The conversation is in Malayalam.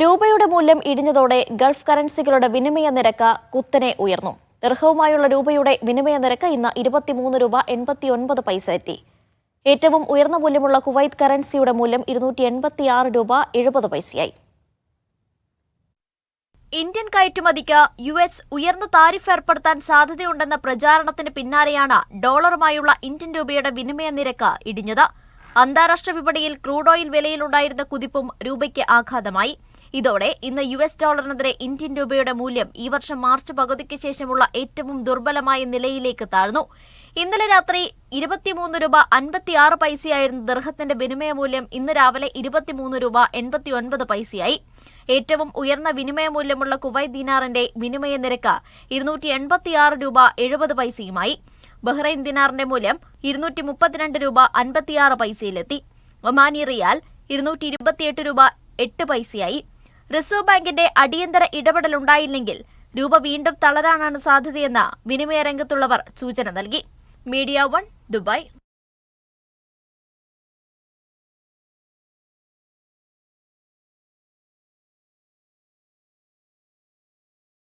രൂപയുടെ മൂല്യം ഇടിഞ്ഞതോടെ ഗൾഫ് കറൻസികളുടെ വിനിമയ നിരക്ക് കുത്തനെ ഉയർന്നു. ദിർഹവുമായുള്ള രൂപയുടെ വിനിമയ നിരക്ക് ഇന്ന് 23 രൂപ 89 പൈസ എത്തി. ഏറ്റവും ഉയർന്ന മൂല്യമുള്ള കുവൈത്ത് കറൻസിയുടെ മൂല്യം 286 രൂപ 70 പൈസയായി. ഇന്ത്യൻ കയറ്റുമതിക്ക് US ഉയർന്ന താരിഫ് ഏർപ്പെടുത്താൻ സാധ്യതയുണ്ടെന്ന പ്രചാരണത്തിന് പിന്നാലെയാണ് ഡോളറുമായുള്ള ഇന്ത്യൻ രൂപയുടെ വിനിമയ നിരക്ക് ഇടിഞ്ഞത്. അന്താരാഷ്ട്ര വിപണിയിൽ ക്രൂഡ് ഓയിൽ വിലയിലുണ്ടായിരുന്ന കുതിപ്പും രൂപയ്ക്ക് ആഘാതമായി. ഇതോടെ ഇന്ന് US ഡോളറിനെതിരെ ഇന്ത്യൻ രൂപയുടെ മൂല്യം ഈ വർഷം മാർച്ച് പകുതിക്ക് ശേഷമുള്ള ഏറ്റവും ദുർബലമായ നിലയിലേക്ക് താഴ്ന്നു. ഇന്നലെ രാത്രി 23 രൂപ 56 പൈസയായിരുന്ന ദിർഹത്തിന്റെ വിനിമയ മൂല്യം ഇന്ന് രാവിലെ 23 രൂപ 89 പൈസയായി. ഏറ്റവും ഉയർന്ന വിനിമയ മൂല്യമുള്ള കുവൈത്ത് ദിനാറിന്റെ വിനിമയ നിരക്ക് 286 രൂപ 70 പൈസയുമായി. ബഹ്റൈൻ ദിനാറിന്റെ മൂല്യം 232 രൂപ 56 പൈസയിലെത്തി. ഒമാനി റിയാൽ 228 രൂപ 8 പൈസയായി. റിസർവ് ബാങ്കിന്റെ അടിയന്തര ഇടപെടലുണ്ടായില്ലെങ്കിൽ രൂപ വീണ്ടും തളരാനാണ് സാധ്യതയെന്ന് വിനിമയ രംഗത്തുള്ളവർ സൂചന നൽകി. Media 1 Dubai.